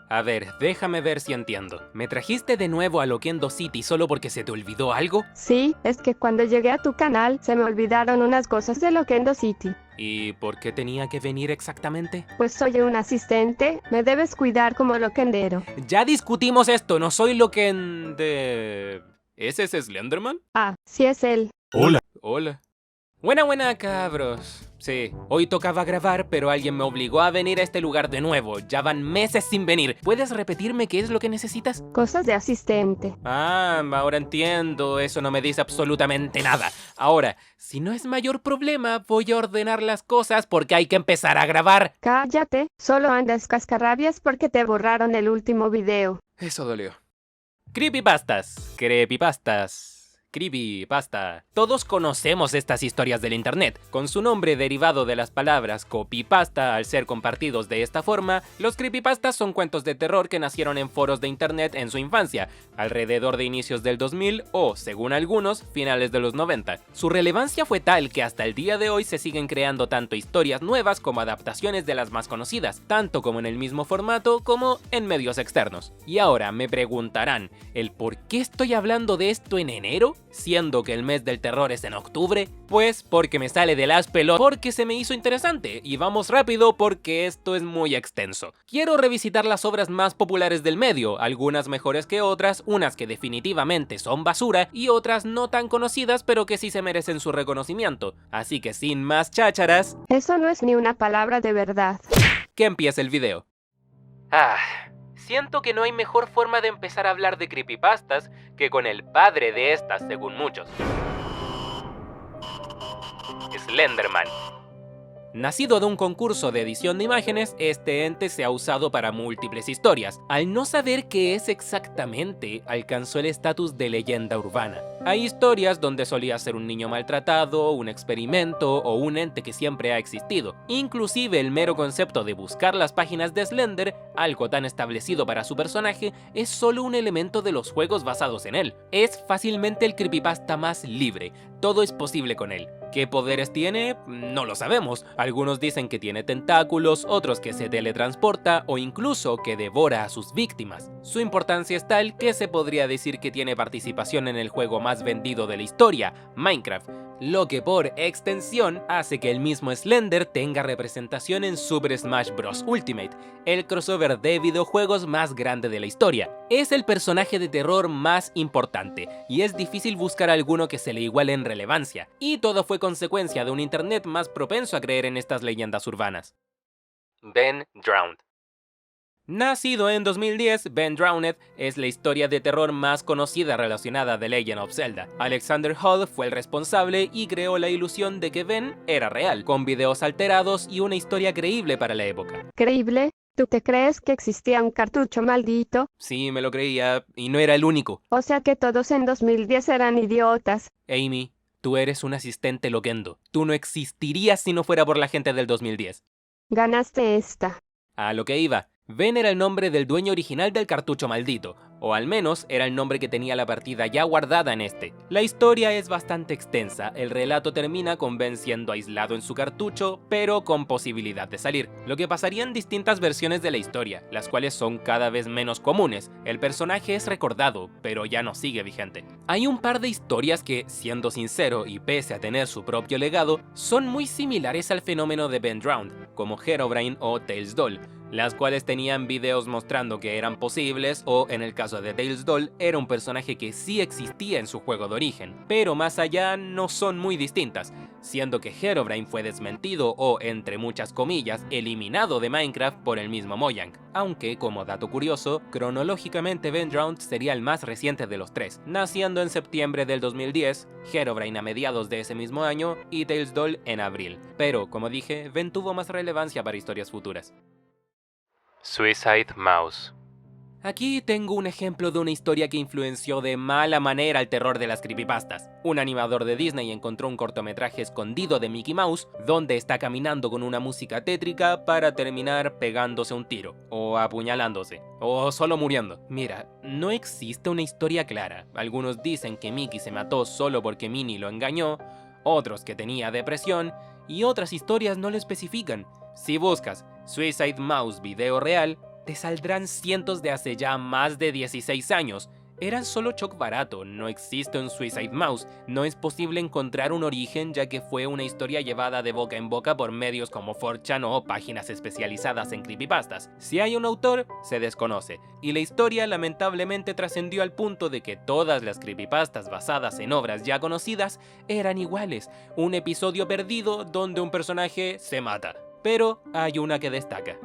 A ver, déjame ver si entiendo. ¿Me trajiste de nuevo a Loquendo City solo porque se te olvidó algo? Sí, es que cuando llegué a tu canal se me olvidaron unas cosas de Loquendo City. ¿Y por qué tenía que venir exactamente? Pues soy un asistente, me debes cuidar como loquendero. Ya discutimos esto, no soy ¿Ese es Slenderman? Ah, sí es él. Hola. Hola. Buena, cabros. Sí, hoy tocaba grabar, pero alguien me obligó a venir a este lugar de nuevo. Ya van meses sin venir. ¿Puedes repetirme qué es lo que necesitas? Cosas de asistente. Ah, ahora entiendo. Eso no me dice absolutamente nada. Ahora, si no es mayor problema, voy a ordenar las cosas porque hay que empezar a grabar. Cállate, solo andas cascarrabias porque te borraron el último video. Eso dolió. Creepypasta. Todos conocemos estas historias del internet. Con su nombre derivado de las palabras copypasta al ser compartidos de esta forma, los creepypastas son cuentos de terror que nacieron en foros de internet en su infancia, alrededor de inicios del 2000 o, según algunos, finales de los 90. Su relevancia fue tal que hasta el día de hoy se siguen creando tanto historias nuevas como adaptaciones de las más conocidas, tanto como en el mismo formato como en medios externos. Y ahora me preguntarán, ¿el por qué estoy hablando de esto en enero? Siendo que el mes del terror es en octubre, pues porque me sale de las pelotas, porque se me hizo interesante, y vamos rápido porque esto es muy extenso. Quiero revisitar las obras más populares del medio, algunas mejores que otras, unas que definitivamente son basura y otras no tan conocidas pero que sí se merecen su reconocimiento. Así que sin más chácharas, Eso no es ni una palabra de verdad. que empiece el video. Siento que no hay mejor forma de empezar a hablar de creepypastas que con el padre de estas, según muchos. Slenderman. Nacido de un concurso de edición de imágenes, este ente se ha usado para múltiples historias. Al no saber qué es exactamente, alcanzó el estatus de leyenda urbana. Hay historias donde solía ser un niño maltratado, un experimento o un ente que siempre ha existido. Inclusive el mero concepto de buscar las páginas de Slender, algo tan establecido para su personaje, es solo un elemento de los juegos basados en él. Es fácilmente el creepypasta más libre, todo es posible con él. ¿Qué poderes tiene? No lo sabemos. Algunos dicen que tiene tentáculos, otros que se teletransporta o incluso que devora a sus víctimas. Su importancia es tal que se podría decir que tiene participación en el juego más vendido de la historia, Minecraft, lo que por extensión hace que el mismo Slender tenga representación en Super Smash Bros. Ultimate, el crossover de videojuegos más grande de la historia. Es el personaje de terror más importante, y es difícil buscar alguno que se le iguale en relevancia, y todo fue consecuencia de un internet más propenso a creer en estas leyendas urbanas. Ben Drowned. Nacido en 2010, Ben Drowned es la historia de terror más conocida relacionada a The Legend of Zelda. Alexander Hall fue el responsable y creó la ilusión de que Ben era real, con videos alterados y una historia creíble para la época. ¿Creíble? ¿Tú te crees que existía un cartucho maldito? Sí, me lo creía, y no era el único. O sea que todos en 2010 eran idiotas. Amy, tú eres un asistente loquendo. Tú no existirías si no fuera por la gente del 2010. Ganaste esta. A lo que iba. Ben era el nombre del dueño original del cartucho maldito, o al menos era el nombre que tenía la partida ya guardada en este. La historia es bastante extensa, el relato termina con Ben siendo aislado en su cartucho, pero con posibilidad de salir, lo que pasaría en distintas versiones de la historia, las cuales son cada vez menos comunes. El personaje es recordado, pero ya no sigue vigente. Hay un par de historias que, siendo sincero y pese a tener su propio legado, son muy similares al fenómeno de Ben Drowned, como Herobrine o Tales Doll, las cuales tenían videos mostrando que eran posibles o, en el caso de Tales Doll, era un personaje que sí existía en su juego de origen, pero más allá no son muy distintas, siendo que Herobrine fue desmentido o, entre muchas comillas, eliminado de Minecraft por el mismo Mojang, aunque, como dato curioso, cronológicamente Ben Drowned sería el más reciente de los tres, naciendo en septiembre del 2010, Herobrine a mediados de ese mismo año y Tales Doll en abril, pero, como dije, Ben tuvo más relevancia para historias futuras. Suicide Mouse. Aquí tengo un ejemplo de una historia que influenció de mala manera el terror de las creepypastas. Un animador de Disney encontró un cortometraje escondido de Mickey Mouse, donde está caminando con una música tétrica para terminar pegándose un tiro, o apuñalándose, o solo muriendo. Mira, no existe una historia clara. Algunos dicen que Mickey se mató solo porque Minnie lo engañó, otros que tenía depresión, y otras historias no lo especifican. Si buscas Suicide Mouse video real, te saldrán cientos de hace ya más de 16 años. Eran solo shock barato, no existe un Suicide Mouse, no es posible encontrar un origen ya que fue una historia llevada de boca en boca por medios como 4chan o páginas especializadas en creepypastas. Si hay un autor, se desconoce, y la historia lamentablemente trascendió al punto de que todas las creepypastas basadas en obras ya conocidas eran iguales, un episodio perdido donde un personaje se mata. Pero hay una que destaca.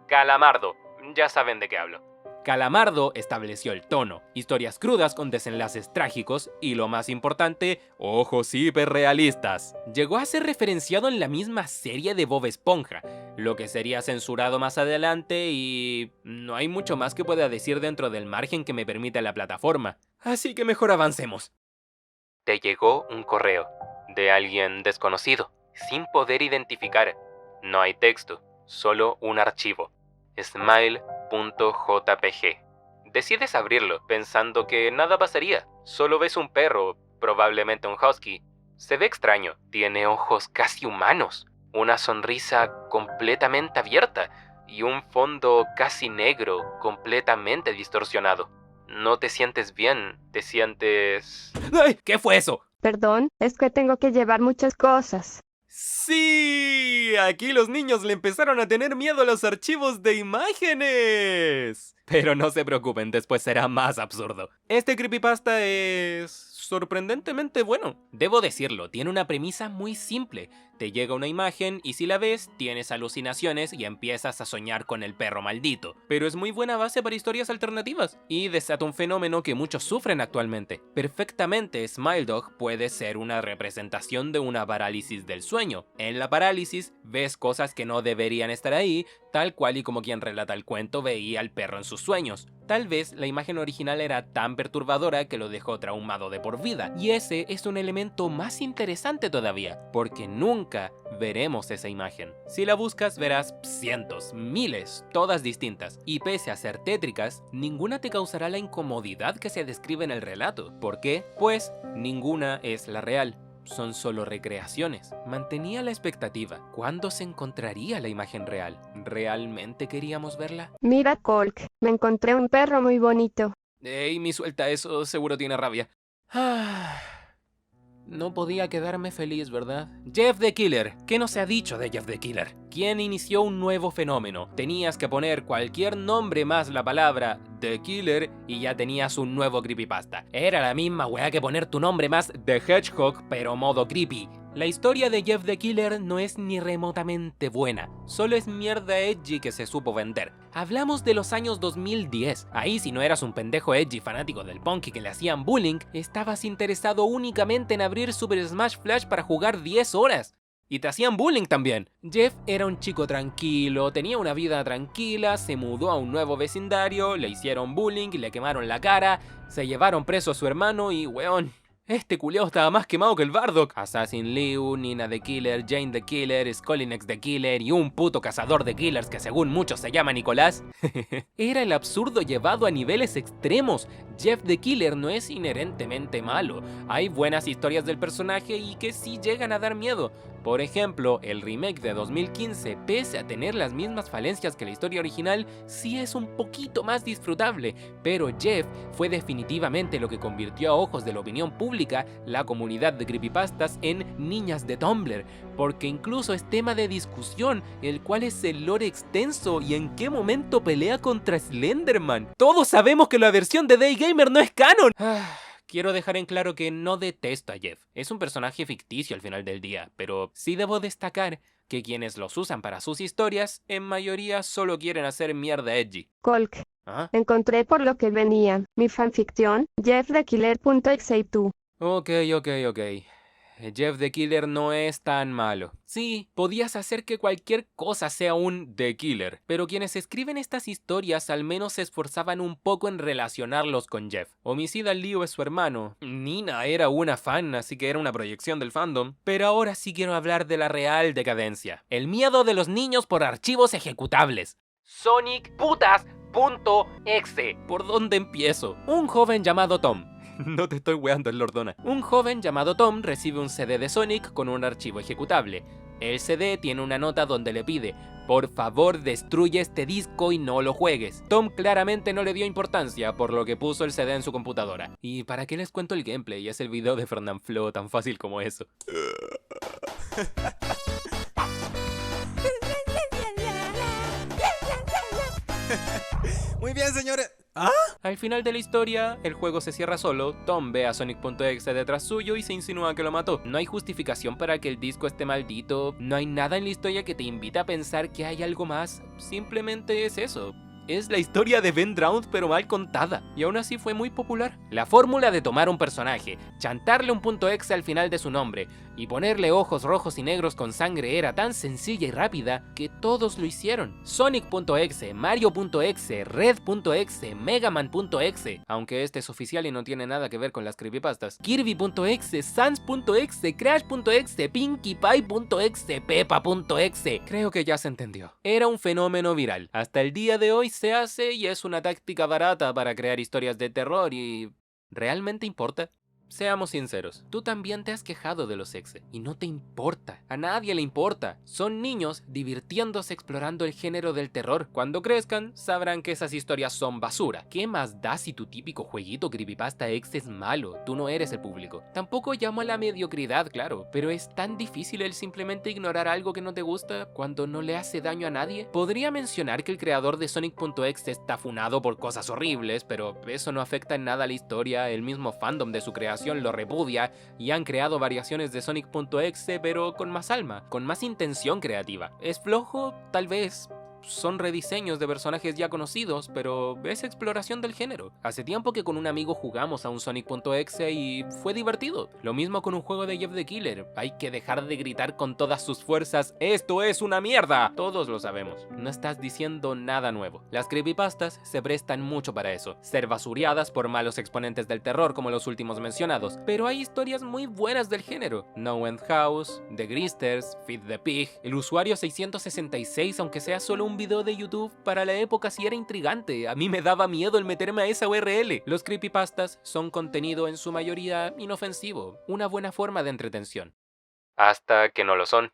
Calamardo, ya saben de qué hablo. Calamardo estableció el tono, historias crudas con desenlaces trágicos y, lo más importante, ojos hiperrealistas. Llegó a ser referenciado en la misma serie de Bob Esponja, lo que sería censurado más adelante y no hay mucho más que pueda decir dentro del margen que me permite la plataforma. Así que mejor avancemos. Te llegó un correo de alguien desconocido, sin poder identificar. No hay texto, solo un archivo. Smile.jpg. Decides abrirlo, pensando que nada pasaría. Solo ves un perro, probablemente un husky. Se ve extraño, tiene ojos casi humanos, una sonrisa completamente abierta y un fondo casi negro, completamente distorsionado. No te sientes bien, te sientes... ¡Ay! ¿Qué fue eso? Perdón, es que tengo que llevar muchas cosas. ¡Sí! Aquí los niños le empezaron a tener miedo a los archivos de imágenes. Pero no se preocupen, después será más absurdo. Este creepypasta es sorprendentemente bueno. Debo decirlo, tiene una premisa muy simple. Te llega una imagen y si la ves, tienes alucinaciones y empiezas a soñar con el perro maldito. Pero es muy buena base para historias alternativas y desata un fenómeno que muchos sufren actualmente. Perfectamente, Smile Dog puede ser una representación de una parálisis del sueño. En la parálisis, ves cosas que no deberían estar ahí, tal cual y como quien relata el cuento veía al perro en sus sueños. Tal vez la imagen original era tan perturbadora que lo dejó traumado de por vida, y ese es un elemento más interesante todavía, porque nunca veremos esa imagen. Si la buscas verás cientos, miles, todas distintas, y pese a ser tétricas, ninguna te causará la incomodidad que se describe en el relato. ¿Por qué? Pues ninguna es la real. Son solo recreaciones. Mantenía la expectativa. ¿Cuándo se encontraría la imagen real? ¿Realmente queríamos verla? Mira, Colk, me encontré un perro muy bonito. Ey, mi suelta eso, seguro tiene rabia. No podía quedarme feliz, ¿verdad? Jeff the Killer. ¿Qué no se ha dicho de Jeff the Killer? ¿Quién inició un nuevo fenómeno? Tenías que poner cualquier nombre más la palabra The Killer y ya tenías un nuevo creepypasta. Era la misma weá que poner tu nombre más The Hedgehog, pero modo creepy. La historia de Jeff the Killer no es ni remotamente buena, solo es mierda edgy que se supo vender. Hablamos de los años 2010, ahí si no eras un pendejo edgy fanático del punk y que le hacían bullying, estabas interesado únicamente en abrir Super Smash Flash para jugar 10 horas. Y te hacían bullying también. Jeff era un chico tranquilo, tenía una vida tranquila, se mudó a un nuevo vecindario, le hicieron bullying, le quemaron la cara, se llevaron preso a su hermano y weón... Este culiao estaba más quemado que el Bardock. Assassin Liu, Nina the Killer, Jane the Killer, Skollinex the Killer y un puto cazador de killers que según muchos se llama Nicolás. Era el absurdo llevado a niveles extremos. Jeff the Killer no es inherentemente malo. Hay buenas historias del personaje y que sí llegan a dar miedo. Por ejemplo, el remake de 2015, pese a tener las mismas falencias que la historia original, sí es un poquito más disfrutable, pero Jeff fue definitivamente lo que convirtió a ojos de la opinión pública la comunidad de creepypastas en niñas de Tumblr, porque incluso es tema de discusión el cuál es el lore extenso y en qué momento pelea contra Slenderman. Todos sabemos que la versión de Day Gamer no es canon. Quiero dejar en claro que no detesto a Jeff, es un personaje ficticio al final del día, pero sí debo destacar que quienes los usan para sus historias, en mayoría solo quieren hacer mierda edgy. Colk, ¿Ah? encontré por lo que venía. Mi fanficción, jeffthekiller.exe. Ok. Jeff the Killer no es tan malo. Sí, podías hacer que cualquier cosa sea un The Killer, pero quienes escriben estas historias al menos se esforzaban un poco en relacionarlos con Jeff. Homicida Liu es su hermano. Nina era una fan, así que era una proyección del fandom. Pero ahora sí quiero hablar de la real decadencia. El miedo de los niños por archivos ejecutables. Sonic.exe. ¿Por dónde empiezo? Un joven llamado Tom. No te estoy weando, es Lordona. Un joven llamado Tom recibe un CD de Sonic con un archivo ejecutable. El CD tiene una nota donde le pide: Por favor, destruye este disco y no lo juegues. Tom claramente no le dio importancia, por lo que puso el CD en su computadora. ¿Y para qué les cuento el gameplay? Es el video de Fernanfloo, tan fácil como eso. Muy bien, señores. Al final de la historia, el juego se cierra solo, Tom ve a Sonic.exe detrás suyo y se insinúa que lo mató. No hay justificación para que el disco esté maldito, no hay nada en la historia que te invita a pensar que hay algo más, simplemente es eso. Es la historia de Ben Drowned pero mal contada, y aún así fue muy popular. La fórmula de tomar un personaje, chantarle un .exe al final de su nombre y ponerle ojos rojos y negros con sangre era tan sencilla y rápida que todos lo hicieron. Sonic.exe, Mario.exe, Red.exe, Megaman.exe, aunque este es oficial y no tiene nada que ver con las creepypastas. Kirby.exe, Sans.exe, Crash.exe, Pinkie Pie.exe, Peppa.exe. Creo que ya se entendió. Era un fenómeno viral. Hasta el día de hoy se hace y es una táctica barata para crear historias de terror y... ¿realmente importa? Seamos sinceros, tú también te has quejado de los exe y no te importa, a nadie le importa. Son niños divirtiéndose explorando el género del terror. Cuando crezcan, sabrán que esas historias son basura. ¿Qué más da si tu típico jueguito creepypasta exe es malo? Tú no eres el público. Tampoco llamo a la mediocridad, claro, pero es tan difícil el simplemente ignorar algo que no te gusta cuando no le hace daño a nadie. Podría mencionar que el creador de Sonic.exe está funado por cosas horribles, pero eso no afecta en nada a la historia. El mismo fandom de su creación lo repudia y han creado variaciones de Sonic.exe pero con más alma, con más intención creativa. ¿Es flojo? Tal vez. Son rediseños de personajes ya conocidos, pero es exploración del género. Hace tiempo que con un amigo jugamos a un Sonic.exe y fue divertido. Lo mismo con un juego de Jeff the Killer. Hay que dejar de gritar con todas sus fuerzas: ¡esto es una mierda! Todos lo sabemos. No estás diciendo nada nuevo. Las creepypastas se prestan mucho para eso. Ser basuriadas por malos exponentes del terror como los últimos mencionados. Pero hay historias muy buenas del género. No End House, The Gristers, Feed the Pig. El usuario 666, aunque sea solo un video de YouTube, para la época sí era intrigante. A mí me daba miedo el meterme a esa URL. Los creepypastas son contenido en su mayoría inofensivo, una buena forma de entretención. Hasta que no lo son.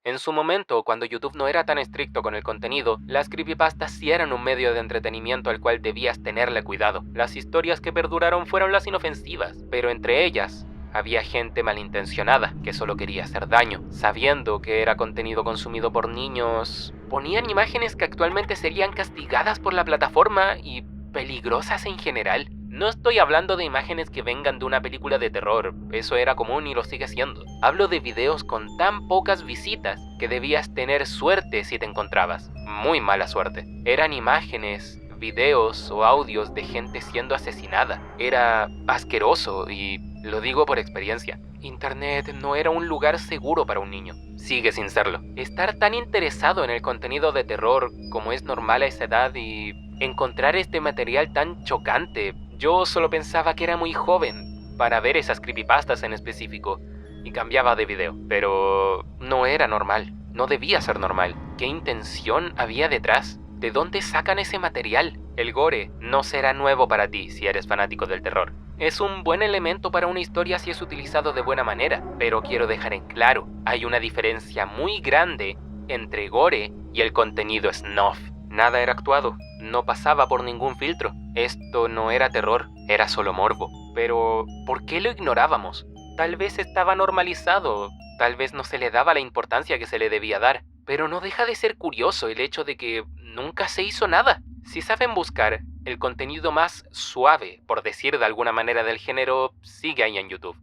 En su momento, cuando YouTube no era tan estricto con el contenido, las creepypastas sí eran un medio de entretenimiento al cual debías tenerle cuidado. Las historias que perduraron fueron las inofensivas, pero entre ellas había gente malintencionada que solo quería hacer daño. Sabiendo que era contenido consumido por niños, ponían imágenes que actualmente serían castigadas por la plataforma y peligrosas en general. No estoy hablando de imágenes que vengan de una película de terror, eso era común y lo sigue siendo. Hablo de videos con tan pocas visitas que debías tener suerte si te encontrabas. Muy mala suerte. Eran imágenes, videos o audios de gente siendo asesinada. Era asqueroso y lo digo por experiencia. Internet no era un lugar seguro para un niño. Sigue sin serlo. Estar tan interesado en el contenido de terror como es normal a esa edad y encontrar este material tan chocante. Yo solo pensaba que era muy joven para ver esas creepypastas en específico y cambiaba de video. Pero no era normal. No debía ser normal. ¿Qué intención había detrás? ¿De dónde sacan ese material? El gore no será nuevo para ti si eres fanático del terror. Es un buen elemento para una historia si es utilizado de buena manera, pero quiero dejar en claro, hay una diferencia muy grande entre gore y el contenido snuff. Nada era actuado, no pasaba por ningún filtro. Esto no era terror, era solo morbo. Pero, ¿por qué lo ignorábamos? Tal vez estaba normalizado, tal vez no se le daba la importancia que se le debía dar. Pero no deja de ser curioso el hecho de que nunca se hizo nada. Si saben buscar, el contenido más suave, por decir de alguna manera, del género, sigue ahí en YouTube.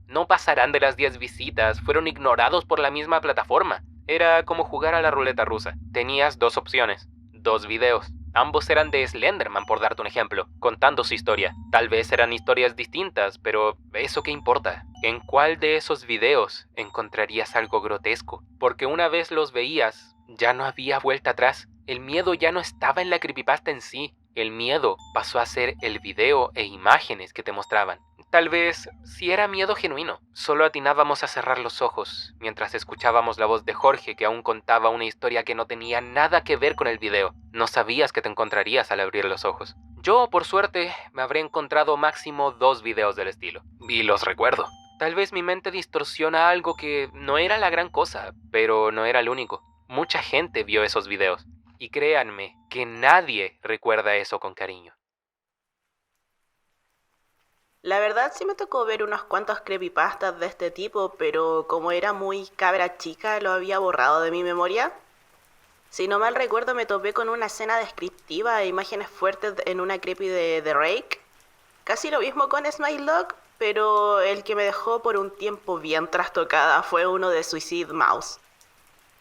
No pasarán de las 10 visitas, fueron ignorados por la misma plataforma. Era como jugar a la ruleta rusa. Tenías dos opciones, dos videos. Ambos eran de Slenderman, por darte un ejemplo, contando su historia. Tal vez eran historias distintas, pero ¿eso qué importa? ¿En cuál de esos videos encontrarías algo grotesco? Porque una vez los veías, ya no había vuelta atrás. El miedo ya no estaba en la creepypasta en sí. El miedo pasó a ser el video e imágenes que te mostraban. Tal vez si era miedo genuino. Solo atinábamos a cerrar los ojos mientras escuchábamos la voz de Jorge, que aún contaba una historia que no tenía nada que ver con el video. No sabías que te encontrarías al abrir los ojos. Yo, por suerte, me habré encontrado máximo 2 videos del estilo. Y los recuerdo. Tal vez mi mente distorsiona algo que no era la gran cosa, pero no era el único. Mucha gente vio esos videos. Y créanme que nadie recuerda eso con cariño. La verdad sí me tocó ver unos cuantos creepypastas de este tipo, pero como era muy cabra chica, lo había borrado de mi memoria. Si no mal recuerdo, me topé con una escena descriptiva e imágenes fuertes en una creepy de The Rake. Casi lo mismo con Smile Dog, pero el que me dejó por un tiempo bien trastocada fue uno de Suicide Mouse.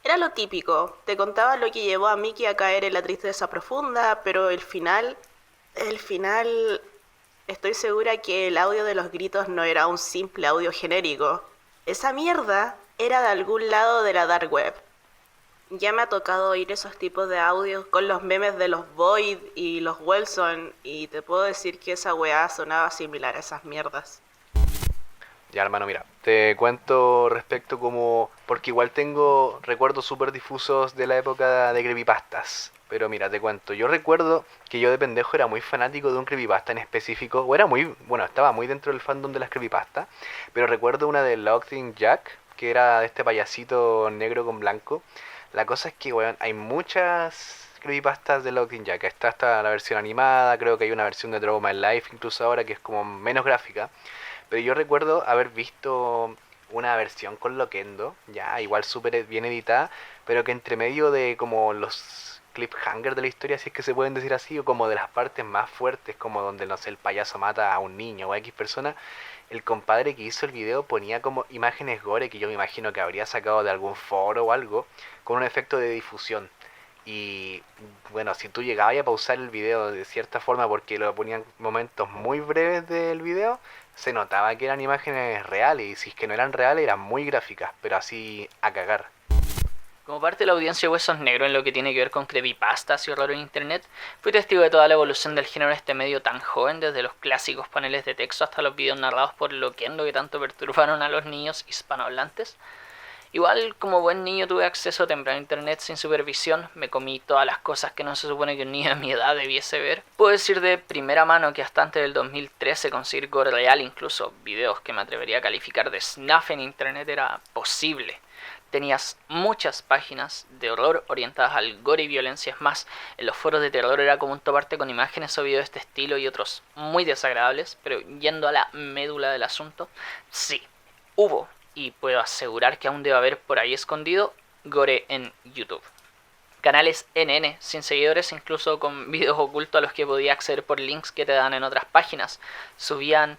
Era lo típico, te contaba lo que llevó a Mickey a caer en la tristeza profunda, pero el final, estoy segura que el audio de los gritos no era un simple audio genérico. Esa mierda era de algún lado de la dark web. Ya me ha tocado oír esos tipos de audios con los memes de los Void y los Wilson, y te puedo decir que esa weá sonaba similar a esas mierdas. Ya, hermano, mira, te cuento respecto como... Porque igual tengo recuerdos súper difusos de la época de creepypastas. Pero mira, te cuento, yo recuerdo que yo de pendejo era muy fanático de un creepypasta en específico. O era muy... Bueno, estaba muy dentro del fandom de las creepypastas. Pero recuerdo una de Locked Jack, que era de este payasito negro con blanco. La cosa es que, weón, hay muchas creepypastas de Locked Jack. Está hasta la versión animada, creo que hay una versión de Draw My Life incluso ahora que es como menos gráfica. Pero yo recuerdo haber visto una versión con Loquendo, ya igual súper bien editada, pero que entre medio de como los cliffhanger de la historia, si es que se pueden decir así, o como de las partes más fuertes, como donde, no sé, el payaso mata a un niño o a X persona, el compadre que hizo el video ponía como imágenes gore que yo me imagino que habría sacado de algún foro o algo, con un efecto de difusión. Y bueno, si tú llegabas a pausar el video de cierta forma porque lo ponían momentos muy breves del video, se notaba que eran imágenes reales y si es que no eran reales eran muy gráficas, pero así a cagar. Como parte de la audiencia de Huesos Negros en lo que tiene que ver con creepypastas y horror en internet, fui testigo de toda la evolución del género en este medio tan joven, desde los clásicos paneles de texto hasta los videos narrados por Loquendo que tanto perturbaron a los niños hispanohablantes. Igual, como buen niño, tuve acceso temprano a internet sin supervisión, me comí todas las cosas que no se supone que un niño de mi edad debiese ver. Puedo decir de primera mano que hasta antes del 2013 conseguir gore real, incluso videos que me atrevería a calificar de snuff en internet, era posible. Tenías muchas páginas de horror orientadas al gore y violencia. Es más, en los foros de terror era común toparte con imágenes o videos de este estilo y otros muy desagradables, pero yendo a la médula del asunto, sí, hubo, y puedo asegurar que aún debe haber por ahí escondido, gore en YouTube. Canales NN sin seguidores, incluso con videos ocultos a los que podía acceder por links que te dan en otras páginas. Subían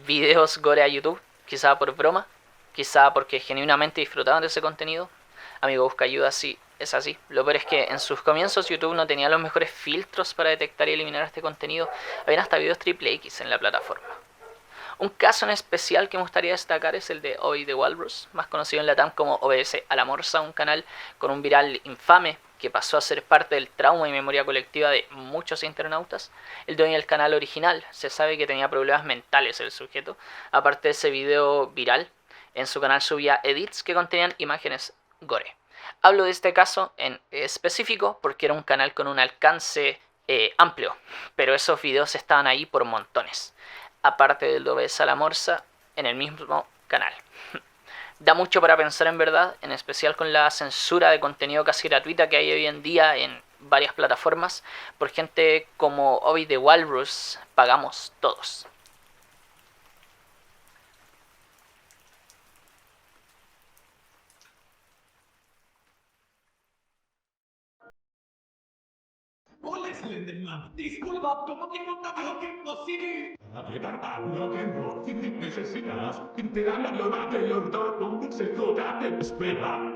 videos gore a YouTube, quizá por broma, quizá porque genuinamente disfrutaban de ese contenido. Amigo, busca ayuda si es así. Lo peor es que en sus comienzos YouTube no tenía los mejores filtros para detectar y eliminar este contenido. Habían hasta videos triple X en la plataforma. Un caso en especial que me gustaría destacar es el de Obi the Walrus, más conocido en Latam como OBS a la Morsa, un canal con un viral infame que pasó a ser parte del trauma y memoria colectiva de muchos internautas. El dueño del canal original se sabe que tenía problemas mentales el sujeto. Aparte de ese video viral, en su canal subía edits que contenían imágenes gore. Hablo de este caso en específico porque era un canal con un alcance amplio, pero esos videos estaban ahí por montones. Aparte del OBS a la Morsa, en el mismo canal. Da mucho para pensar en verdad, en especial con la censura de contenido casi gratuita que hay hoy en día en varias plataformas. Por gente como Obi the Walrus, pagamos todos. Hola, Slenderman. Disculpa, como tengo tanto tiempo sin... Lo que no, si necesitas, te dan la lona del horno, se toda te espera.